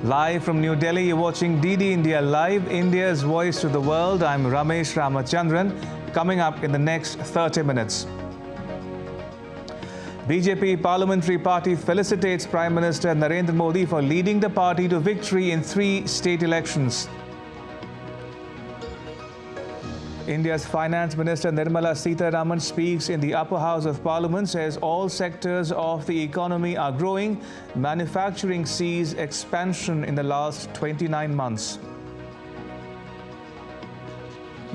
Live from New Delhi, you're watching DD India Live, India's voice to the world. I'm Ramesh Ramachandran. Coming up in the next 30 minutes. BJP Parliamentary Party felicitates Prime Minister Narendra Modi for leading the party to victory in 3 state elections. India's Finance Minister Nirmala Sitharaman speaks in the upper house of Parliament, says all sectors of the economy are growing. Manufacturing sees expansion in the last 29 months.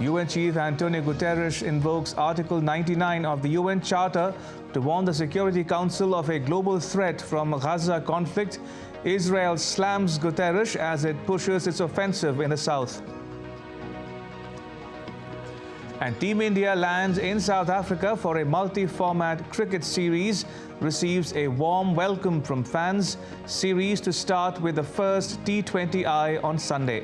UN Chief Antonio Guterres invokes Article 99 of the UN Charter to warn the Security Council of a global threat from Gaza conflict. Israel slams Guterres as it pushes its offensive in the south. And Team India lands in South Africa for a multi-format cricket series, receives a warm welcome from fans. Series to start with the first T20I on Sunday.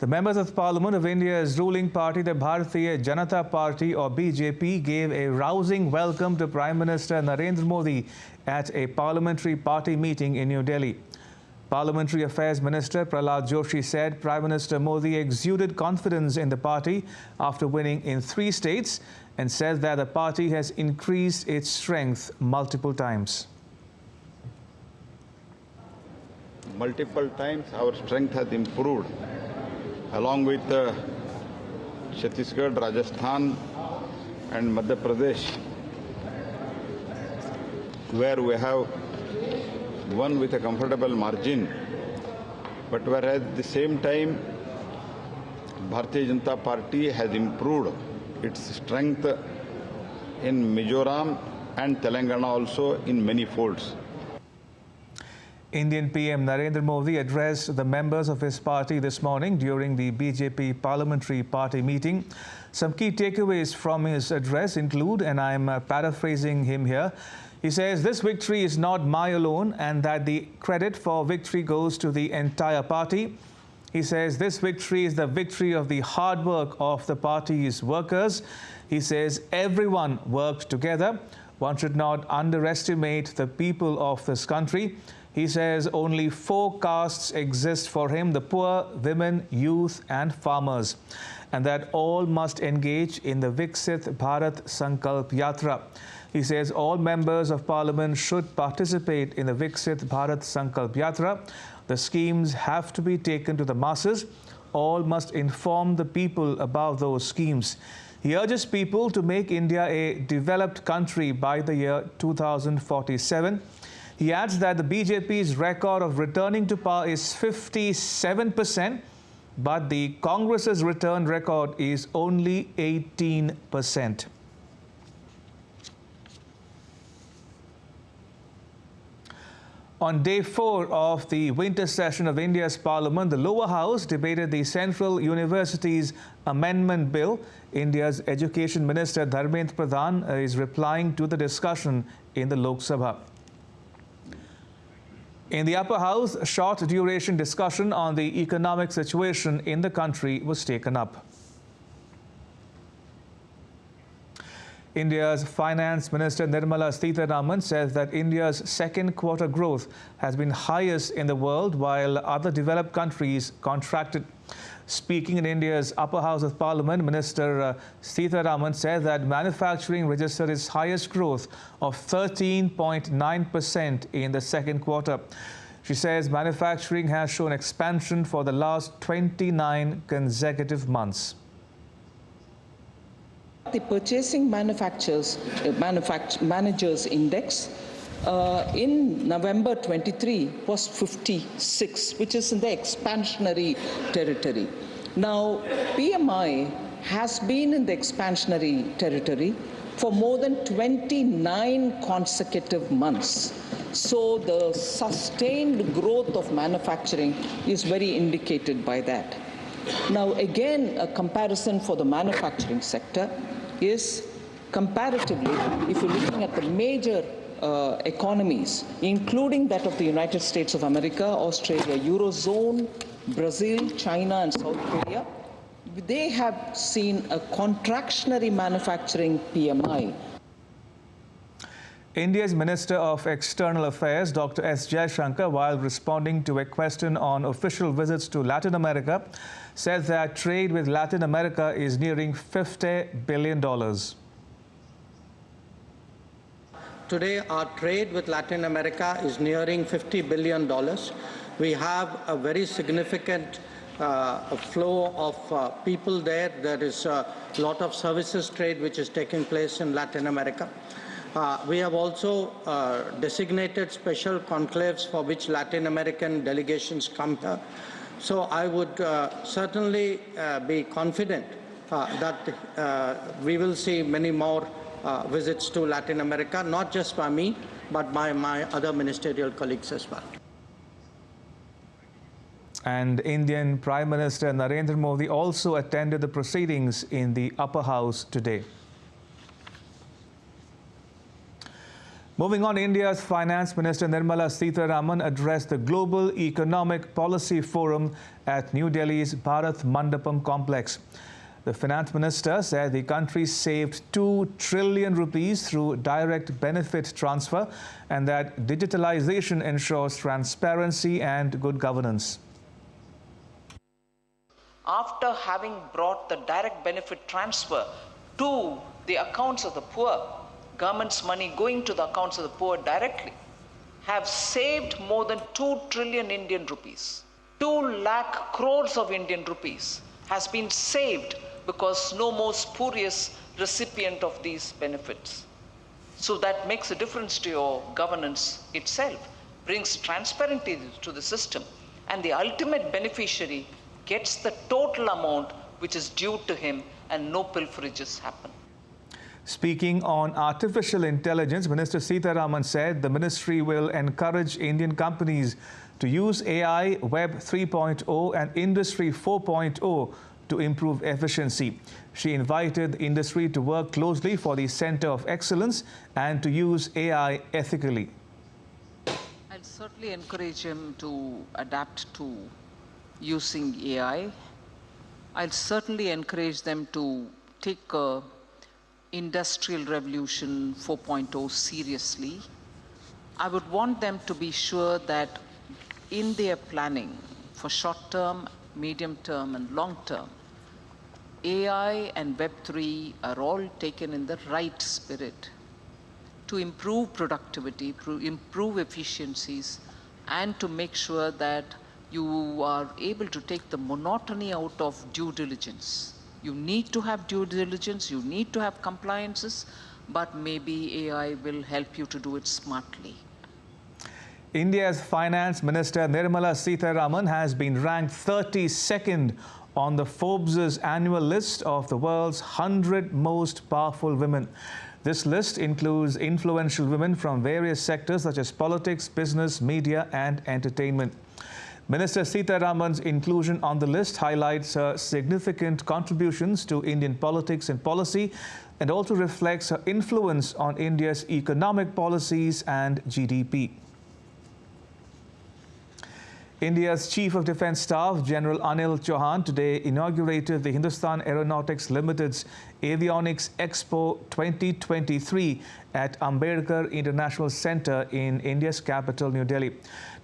The members of Parliament of India's ruling party, the Bharatiya Janata Party or BJP, gave a rousing welcome to Prime Minister Narendra Modi at a parliamentary party meeting in New Delhi. Parliamentary Affairs Minister Prahlad Joshi said Prime Minister Modi exuded confidence in the party after winning in 3 states and said that the party has increased its strength multiple times. Multiple times our strength has improved. Along with Chhattisgarh, Rajasthan and Madhya Pradesh, where we have won with a comfortable margin, but whereas at the same time Bharatiya Janata Party has improved its strength in Mizoram and Telangana also in many folds. Indian PM Narendra Modi addressed the members of his party this morning during the BJP Parliamentary Party meeting. Some key takeaways from his address include, and I'm paraphrasing him here, he says this victory is not my alone and that the credit for victory goes to the entire party. He says this victory is the victory of the hard work of the party's workers. He says everyone worked together. One should not underestimate the people of this country. He says only 4 castes exist for him: the poor, women, youth and farmers, and that all must engage in the Viksit Bharat Sankalp Yatra. He says all members of Parliament should participate in the Viksit Bharat Sankalp Yatra. The schemes have to be taken to the masses. All must inform the people about those schemes. He urges people to make India a developed country by the year 2047. He adds that the BJP's record of returning to power is 57%, but the Congress's return record is only 18%. On day 4 of the winter session of India's Parliament, the lower house debated the Central Universities Amendment Bill. India's Education Minister Dharmendra Pradhan is replying to the discussion in the Lok Sabha. In the upper house, a short-duration discussion on the economic situation in the country was taken up. India's Finance Minister Nirmala Sitharaman says that India's second quarter growth has been highest in the world, while other developed countries contracted. Speaking in India's upper house of Parliament, Minister Sitharaman said that manufacturing registered its highest growth of 13.9% in the second quarter. She says manufacturing has shown expansion for the last 29 consecutive months. The Purchasing Managers Index in November 23 was 56, which is in the expansionary territory. Now, PMI has been in the expansionary territory for more than 29 consecutive months. So the sustained growth of manufacturing is very indicated by that. Now, again, a comparison for the manufacturing sector. is comparatively, if you're looking at the major economies, including that of the United States of America, Australia, Eurozone, Brazil, China, and South Korea, they have seen a contractionary manufacturing PMI. India's Minister of External Affairs, Dr. S. Jaishankar, while responding to a question on official visits to Latin America, said that trade with Latin America is nearing $50 billion. Today, our trade with Latin America is nearing $50 billion. We have a very significant flow of people there. There is a lot of services trade which is taking place in Latin America. We have also designated special conclaves for which Latin American delegations come here. So I would certainly be confident that we will see many more visits to Latin America, not just by me, but by my other ministerial colleagues as well. And Indian Prime Minister Narendra Modi also attended the proceedings in the Upper House today. Moving on, India's Finance Minister Nirmala Sitharaman addressed the Global Economic Policy Forum at New Delhi's Bharat Mandapam complex. The Finance Minister said the country saved 2 trillion rupees through direct benefit transfer and that digitalization ensures transparency and good governance. After having brought the direct benefit transfer to the accounts of the poor, government's money going to the accounts of the poor directly, have saved more than 2 trillion Indian rupees. 2 lakh crores of Indian rupees has been saved because no more spurious recipient of these benefits. So that makes a difference to your governance itself, brings transparency to the system, and the ultimate beneficiary gets the total amount which is due to him and no pilferages happen. Speaking on artificial intelligence, Minister Sitharaman said the ministry will encourage Indian companies to use AI, Web 3.0 and Industry 4.0 to improve efficiency. She invited the industry to work closely for the Center of Excellence and to use AI ethically. I'll certainly encourage him to adapt to using AI. I'll certainly encourage them to take Industrial Revolution 4.0 seriously. I would want them to be sure that in their planning for short-term, medium-term and long-term, AI and Web3 are all taken in the right spirit to improve productivity, to improve efficiencies, and to make sure that you are able to take the monotony out of due diligence. You need to have due diligence, you need to have compliances, but maybe AI will help you to do it smartly. India's Finance Minister Nirmala Sitharaman has been ranked 32nd on the Forbes' annual list of the world's 100 most powerful women. This list includes influential women from various sectors such as politics, business, media and entertainment. Minister Sitharaman's inclusion on the list highlights her significant contributions to Indian politics and policy and also reflects her influence on India's economic policies and GDP. India's Chief of Defence Staff, General Anil Chauhan, today inaugurated the Hindustan Aeronautics Limited's Avionics Expo 2023 at Ambedkar International Centre in India's capital, New Delhi.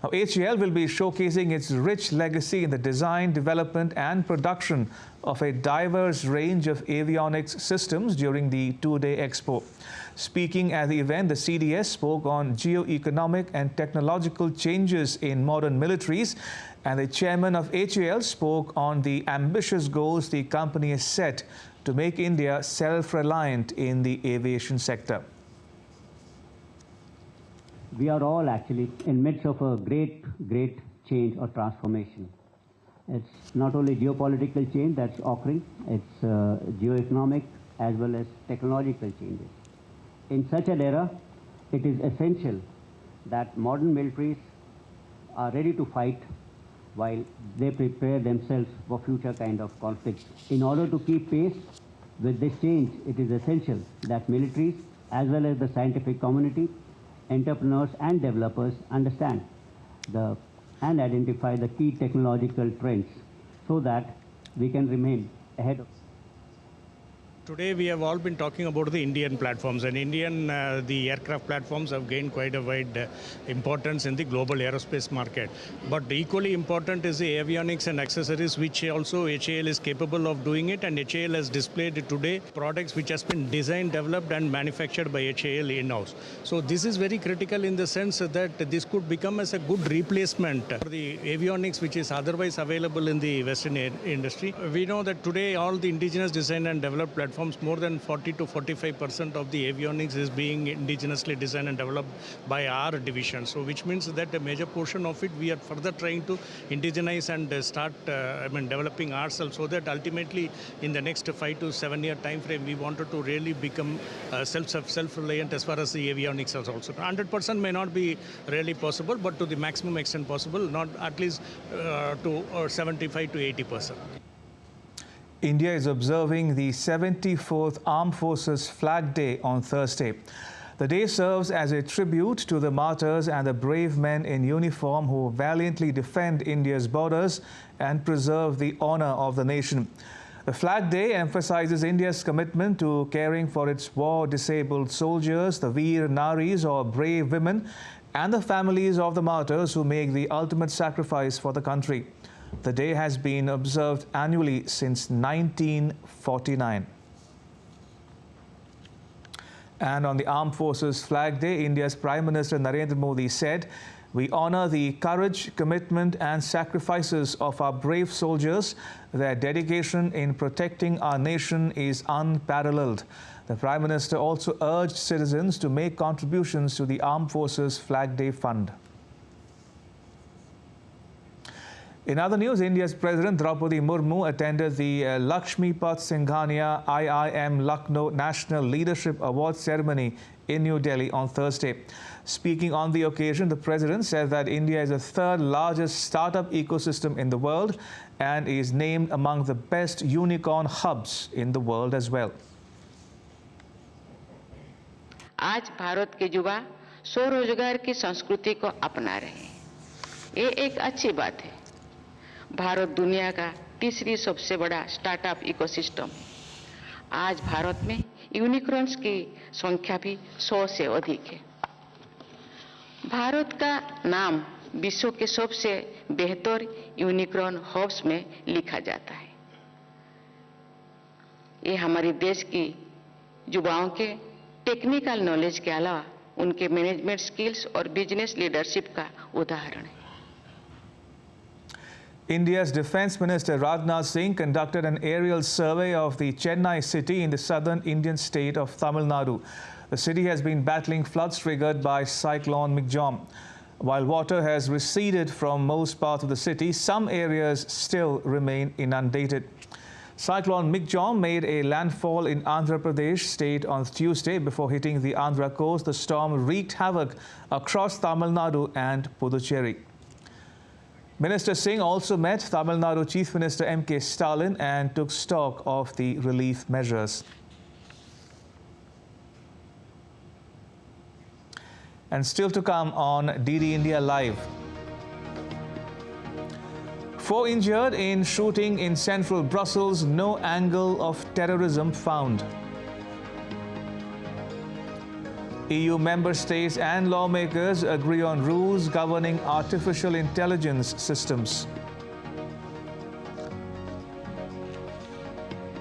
Now, HAL will be showcasing its rich legacy in the design, development and production of a diverse range of avionics systems during the two-day expo. Speaking at the event, the CDS spoke on geo-economic and technological changes in modern militaries, and the chairman of HAL spoke on the ambitious goals the company has set to make India self-reliant in the aviation sector. We are all actually in midst of a great change or transformation. It's not only geopolitical change that's occurring, it's geoeconomic as well as technological changes. In such an era, it is essential that modern militaries are ready to fight while they prepare themselves for future kind of conflicts. In order to keep pace With this change, it is essential that militaries, as well as the scientific community, entrepreneurs and developers understand and identify the key technological trends so that we can remain ahead of. Today we have all been talking about the Indian platforms, and the aircraft platforms have gained quite a wide importance in the global aerospace market. But equally important is the avionics and accessories, which also HAL is capable of doing it, and HAL has displayed today products which has been designed, developed and manufactured by HAL in-house. So this is very critical in the sense that this could become as a good replacement for the avionics which is otherwise available in the Western industry. We know that today all the indigenous design and developed platforms, more than 40 to 45% of the avionics is being indigenously designed and developed by our division. So which means that a major portion of it we are further trying to indigenize and start developing ourselves, so that ultimately in the next 5 to 7 year time frame we wanted to really become self-reliant as far as the avionics is also. 100% may not be really possible, but to the maximum extent possible, not at least to 75 to 80%. India is observing the 74th Armed Forces Flag Day on Thursday. The day serves as a tribute to the martyrs and the brave men in uniform who valiantly defend India's borders and preserve the honor of the nation. The Flag Day emphasizes India's commitment to caring for its war-disabled soldiers, the Veer Naris or brave women, and the families of the martyrs who make the ultimate sacrifice for the country. The day has been observed annually since 1949. And on the Armed Forces Flag Day, India's Prime Minister Narendra Modi said, "We honor the courage, commitment and sacrifices of our brave soldiers. Their dedication in protecting our nation is unparalleled." The Prime Minister also urged citizens to make contributions to the Armed Forces Flag Day Fund. In other news, India's President Draupadi Murmu attended the Lakshmipat Singhania IIM Lucknow National Leadership Award ceremony in New Delhi on Thursday. Speaking on the occasion, the President said that India is the third largest startup ecosystem in the world and is named among the best unicorn hubs in the world as well. आज भारत के युवा स्वरोजगार की संस्कृति को अपना रहे हैं। ये एक अच्छी बात है। भारत दुनिया का तीसरी सबसे बड़ा स्टार्टअप इकोसिस्टम है। आज भारत में यूनिकॉर्न्स की संख्या भी 100 से अधिक है। भारत का नाम विश्व के सबसे बेहतर यूनिकॉर्न हब्स में लिखा जाता है। ये हमारे देश की युवाओं के टेक्निकल नॉलेज के अलावा उनके मैनेजमेंट स्किल्स और बिजनेस लीडरशिप का उदाहरण है। India's Defence Minister Rajnath Singh conducted an aerial survey of the Chennai city in the southern Indian state of Tamil Nadu. The city has been battling floods triggered by Cyclone Mikjom. While water has receded from most parts of the city, some areas still remain inundated. Cyclone Mikjom made a landfall in Andhra Pradesh state on Tuesday before hitting the Andhra coast. The storm wreaked havoc across Tamil Nadu and Puducherry. Minister Singh also met Tamil Nadu Chief Minister M.K. Stalin and took stock of the relief measures. And still to come on DD India Live. 4 injured in shooting in central Brussels, no angle of terrorism found. EU member states and lawmakers agree on rules governing artificial intelligence systems.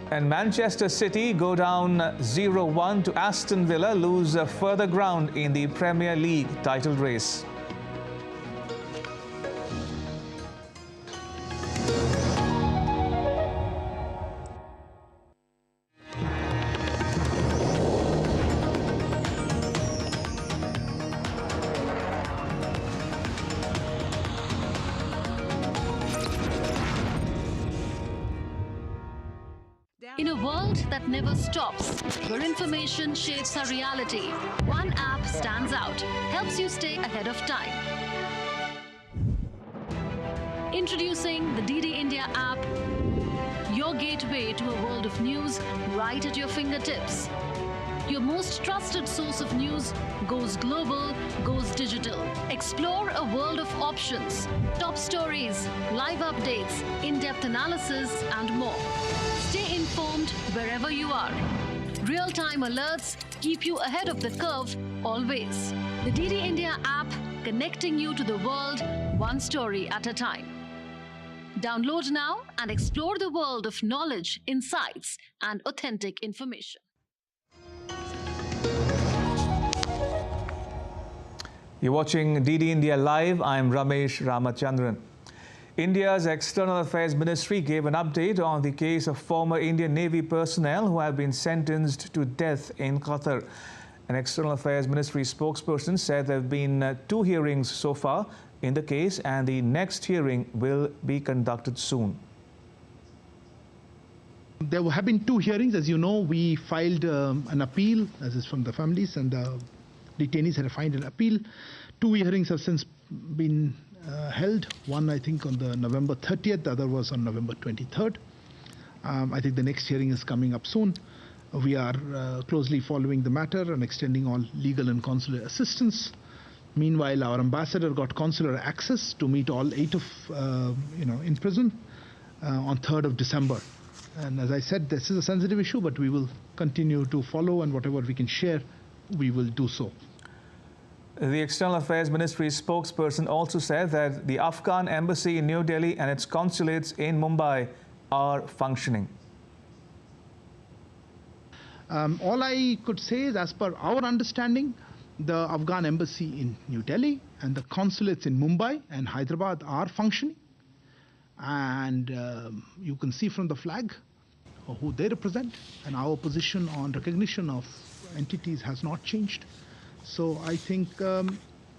And Manchester City go down 0-1 to Aston Villa, lose further ground in the Premier League title race. In a world that never stops, where information shapes our reality, one app stands out, helps you stay ahead of time. Introducing the DD India app, your gateway gateway to a world of news right at your fingertips. Your most trusted source of news goes global, goes digital. Explore a world of options, top stories, live updates, in-depth analysis, and more. Stay informed wherever you are. Real-time alerts keep you ahead of the curve always. The DD India app, connecting you to the world, one story at a time. Download now and explore the world of knowledge, insights, and authentic information. You're watching DD India Live. I'm Ramesh Ramachandran. India's External Affairs Ministry gave an update on the case of former Indian Navy personnel who have been sentenced to death in Qatar. An External Affairs Ministry spokesperson said there have been 2 hearings so far in the case, and the next hearing will be conducted soon. There have been 2 hearings. As you know, we filed an appeal, as is from the families, and the detainees had filed an appeal. 2 hearings have since been held. One, I think, on the November 30th. The other was on November 23rd. I think the next hearing is coming up soon. We are closely following the matter and extending all legal and consular assistance. Meanwhile, our ambassador got consular access to meet all 8 of, in prison on 3rd of December. And as I said, this is a sensitive issue, but we will continue to follow, and whatever we can share, we will do so. The External Affairs Ministry spokesperson also said that the Afghan embassy in New Delhi and its consulates in Mumbai are functioning. All I could say is, as per our understanding, the Afghan embassy in New Delhi and the consulates in Mumbai and Hyderabad are functioning. And you can see from the flag who they represent, and our position on recognition of entities has not changed. So I think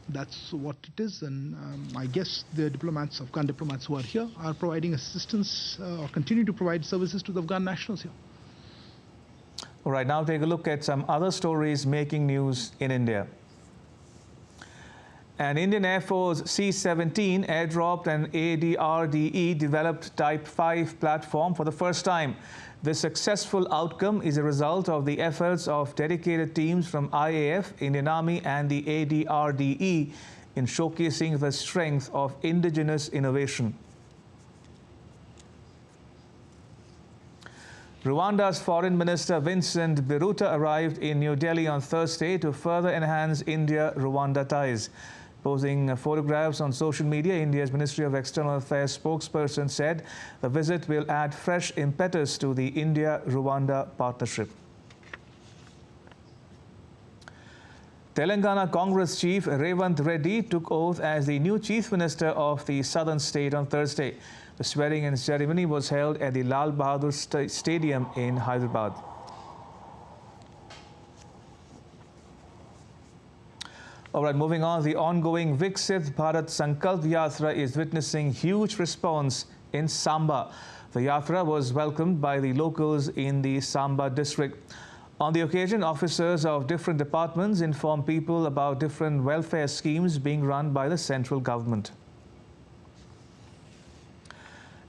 that's what it is, and I guess the diplomats, Afghan diplomats who are here, are providing assistance or continue to provide services to the Afghan nationals here. All right, now take a look at some other stories making news in India. An Indian Air Force C-17 airdropped an ADRDE developed Type 5 platform for the first time. This successful outcome is a result of the efforts of dedicated teams from IAF, Indian Army and the ADRDE in showcasing the strength of indigenous innovation. Rwanda's Foreign Minister Vincent Biruta arrived in New Delhi on Thursday to further enhance India-Rwanda ties. Posing photographs on social media, India's Ministry of External Affairs spokesperson said the visit will add fresh impetus to the India-Rwanda partnership. Telangana Congress Chief Revant Reddy took oath as the new Chief Minister of the southern state on Thursday. The swearing-in ceremony was held at the Lal Bahadur Stadium in Hyderabad. All right, moving on, the ongoing Viksit Bharat Sankalp Yatra is witnessing huge response in Samba. The Yatra was welcomed by the locals in the Samba district. On the occasion, officers of different departments informed people about different welfare schemes being run by the central government.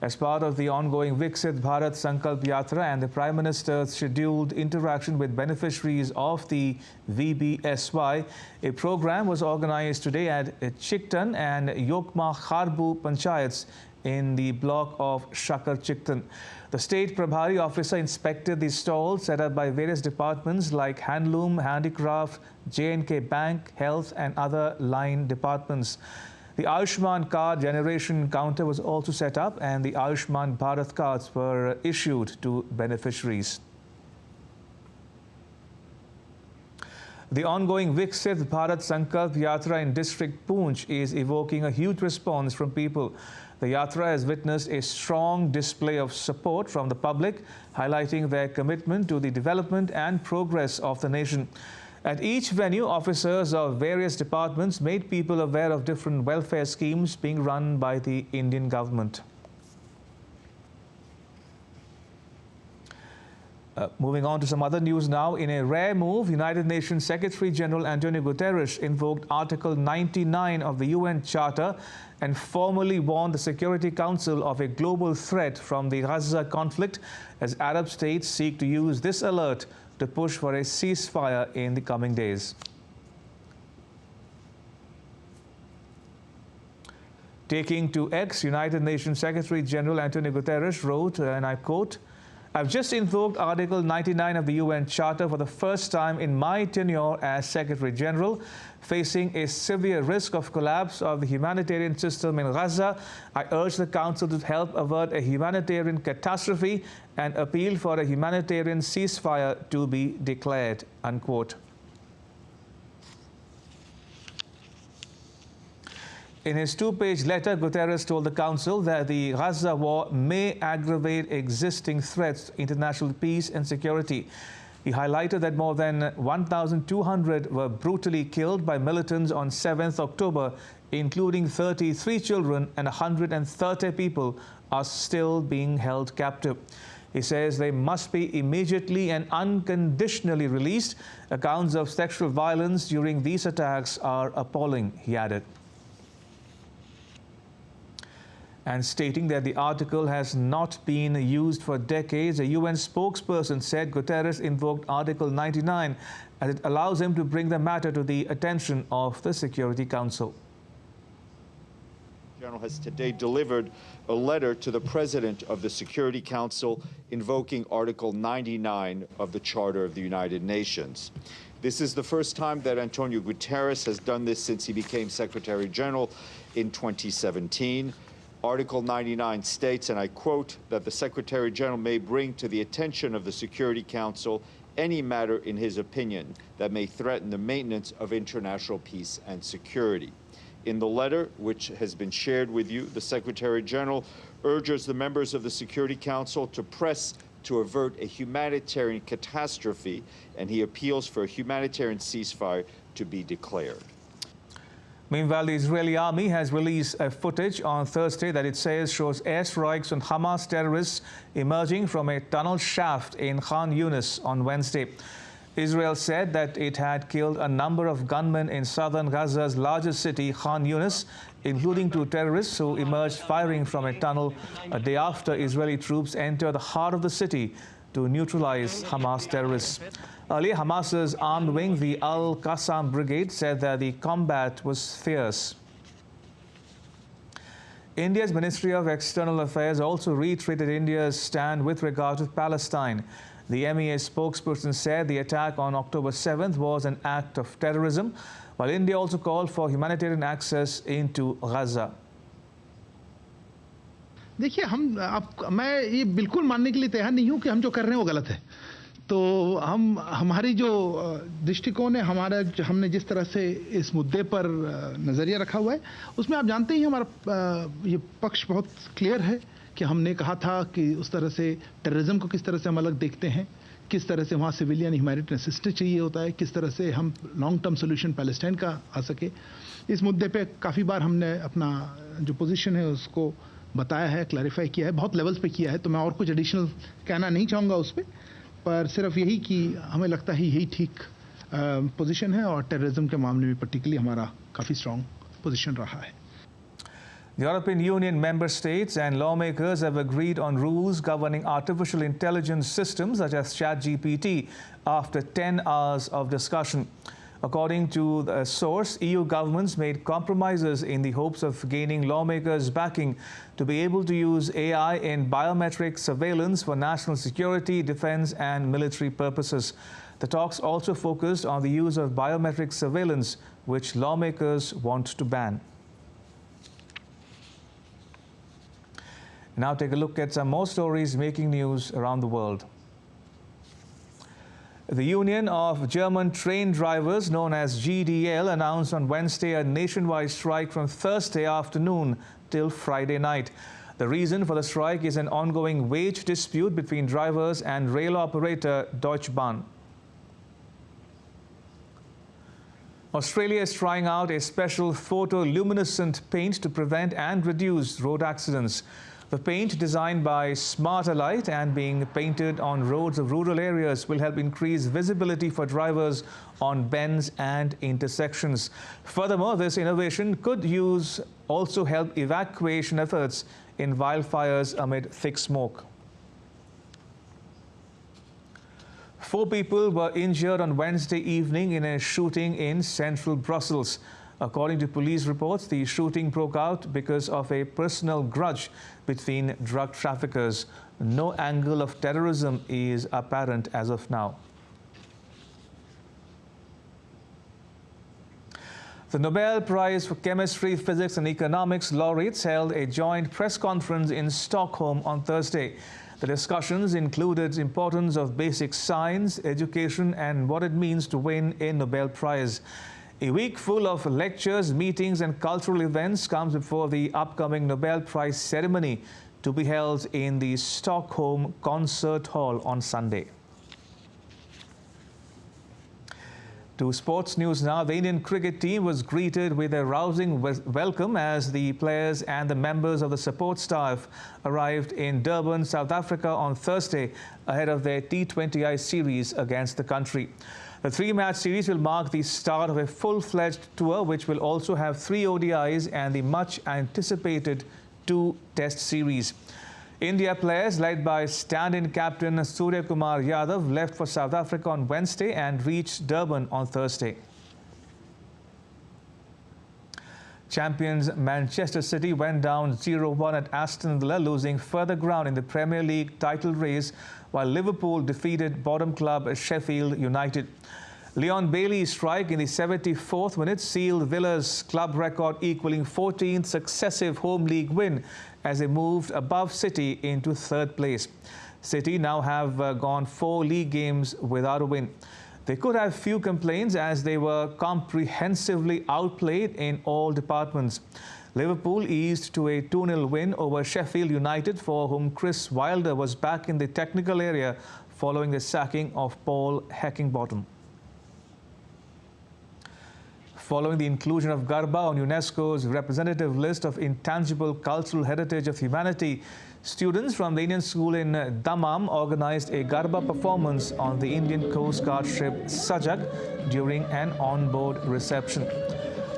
As part of the ongoing Viksit Bharat Sankalp Yatra and the Prime Minister's scheduled interaction with beneficiaries of the VBSY, a program was organized today at Chiktan and Yokma Kharbu Panchayats in the block of Shakar Chiktan. The State Prabhari Officer inspected the stalls set up by various departments like Handloom, Handicraft, J&K Bank, Health and other line departments. The Ayushman card generation counter was also set up and the Ayushman Bharat cards were issued to beneficiaries. The ongoing Viksit Bharat Sankalp Yatra in District Poonch is evoking a huge response from people. The Yatra has witnessed a strong display of support from the public, highlighting their commitment to the development and progress of the nation. At each venue, officers of various departments made people aware of different welfare schemes being run by the Indian government. Moving on to some other news now. In a rare move, United Nations Secretary General Antonio Guterres invoked Article 99 of the UN Charter and formally warned the Security Council of a global threat from the Gaza conflict as Arab states seek to use this alert to push for a ceasefire in the coming days. Taking to X, United Nations Secretary General Antonio Guterres wrote, and I quote, "I've just invoked Article 99 of the UN Charter for the first time in my tenure as Secretary General. Facing a severe risk of collapse of the humanitarian system in Gaza, I urge the Council to help avert a humanitarian catastrophe and appeal for a humanitarian ceasefire to be declared," unquote. In his two-page letter, Guterres told the Council that the Gaza war may aggravate existing threats to international peace and security. He highlighted that more than 1,200 were brutally killed by militants on 7th October, including 33 children, and 130 people are still being held captive. He says they must be immediately and unconditionally released. Accounts of sexual violence during these attacks are appalling, he added. And stating that the article has not been used for decades, a UN spokesperson said Guterres invoked Article 99 as it allows him to bring the matter to the attention of the Security Council. The General has today delivered a letter to the President of the Security Council invoking Article 99 of the Charter of the United Nations. This is the first time that Antonio Guterres has done this since he became Secretary General in 2017. Article 99 states, and I quote, that the Secretary General may bring to the attention of the Security Council any matter in his opinion that may threaten the maintenance of international peace and security. In the letter, which has been shared with you, the Secretary General urges the members of the Security Council to press to avert a humanitarian catastrophe, and he appeals for a humanitarian ceasefire to be declared. Meanwhile, the Israeli army has released footage on Thursday that it says shows airstrikes on Hamas terrorists emerging from a tunnel shaft in Khan Yunis on Wednesday. Israel said that it had killed a number of gunmen in southern Gaza's largest city, Khan Yunis, including 2 terrorists who emerged firing from a tunnel a day after Israeli troops entered the heart of the city to neutralize Hamas terrorists. Earlier, Hamas's armed wing, the Al-Qassam Brigade, said that the combat was fierce. India's Ministry of External Affairs also reiterated India's stand with regard to Palestine. The MEA spokesperson said the attack on October 7th was an act of terrorism, while India also called for humanitarian access into Gaza. देखिए मैं ये बिल्कुल मानने के लिए तैयार नहीं हूं कि हम जो कर रहे हैं वो गलत है। तो हमारी जो दृष्टिकोण है, हमने जिस तरह से इस मुद्दे पर नज़रिया रखा हुआ है, उसमें आप जानते ही हमारा ये पक्ष बहुत क्लियर है कि हमने कहा था कि उस तरह से टेररिज्म को किस तरह से हम अलग देखते हैं, किस तरह से वहाँ सिविलियन ह्यूमैनिटेरियन असिस्टेंस चाहिए होता है, किस तरह से हम लॉन्ग टर्म सोल्यूशन पैलेस्टाइन का आ सके। इस मुद्दे पे काफ़ी बार हमने अपना जो पोजीशन है उसको बताया है, क्लैरिफाई किया है, बहुत लेवल्स पे किया है, तो मैं और कुछ एडिशनल कहना नहीं चाहूँगा उस पर सिर्फ यही कि हमें लगता है यही ठीक पोजीशन है और टेररिज्म के मामले में पर्टिकुलरली हमारा काफ़ी स्ट्रॉन्ग पोजीशन रहा है। The European Union member states and lawmakers have agreed on rules governing artificial intelligence systems such as ChatGPT after 10 hours of discussion. According to the source, EU governments made compromises in the hopes of gaining lawmakers' backing to be able to use AI in biometric surveillance for national security, defense and military purposes. The talks also focused on the use of biometric surveillance, which lawmakers want to ban. Now take a look at some more stories making news around the world. The Union of German Train Drivers, known as GDL, announced on Wednesday a nationwide strike from Thursday afternoon till Friday night. The reason for the strike is an ongoing wage dispute between drivers and rail operator Deutsche Bahn. Australia is trying out a special photoluminescent paint to prevent and reduce road accidents. The paint, designed by Smart Alight and being painted on roads of rural areas, will help increase visibility for drivers on bends and intersections. Furthermore, this innovation could also help evacuation efforts in wildfires amid thick smoke. 4 people were injured on Wednesday evening in a shooting in central Brussels. According to police reports, the shooting broke out because of a personal grudge between drug traffickers. No angle of terrorism is apparent as of now. The Nobel Prize for Chemistry, Physics and Economics laureates held a joint press conference in Stockholm on Thursday. The discussions included the importance of basic science, education and what it means to win a Nobel Prize. A week full of lectures, meetings and cultural events comes before the upcoming Nobel Prize ceremony to be held in the Stockholm Concert Hall on Sunday. To sports news now. The Indian cricket team was greeted with a rousing welcome as the players and the members of the support staff arrived in Durban, South Africa on Thursday ahead of their T20I series against the country. The 3-match series will mark the start of a full-fledged tour, which will also have 3 ODIs and the much-anticipated 2 Test series. India players led by stand-in captain Surya Kumar Yadav left for South Africa on Wednesday and reached Durban on Thursday. Champions Manchester City went down 0-1 at Aston Villa, losing further ground in the Premier League title race, while Liverpool defeated bottom club Sheffield United. Leon Bailey's strike in the 74th minute sealed Villa's club record, equaling 14th successive home league win as they moved above City into 3rd place. City now have gone 4 league games without a win. They could have few complaints as they were comprehensively outplayed in all departments. Liverpool eased to a 2-0 win over Sheffield United, for whom Chris Wilder was back in the technical area following the sacking of Paul Heckingbottom. Following the inclusion of Garba on UNESCO's representative list of intangible cultural heritage of humanity, students from the Indian school in Dammam organized a Garba performance on the Indian Coast Guard ship Sajak during an on-board reception.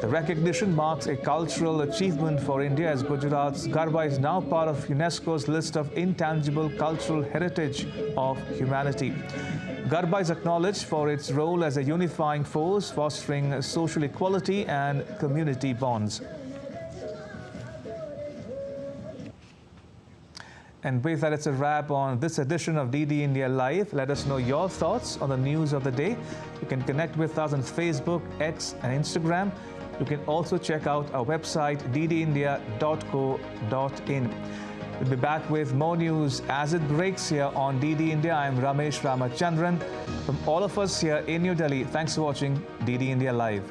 The recognition marks a cultural achievement for India, as Gujarat's Garba is now part of UNESCO's list of intangible cultural heritage of humanity. Garba is acknowledged for its role as a unifying force, fostering social equality and community bonds. And with that, it's a wrap on this edition of DD India Live. Let us know your thoughts on the news of the day. You can connect with us on Facebook, X and Instagram. You can also check out our website, ddindia.co.in. We'll be back with more news as it breaks here on DD India. I'm Ramesh Ramachandran. From all of us here in New Delhi, thanks for watching DD India Live.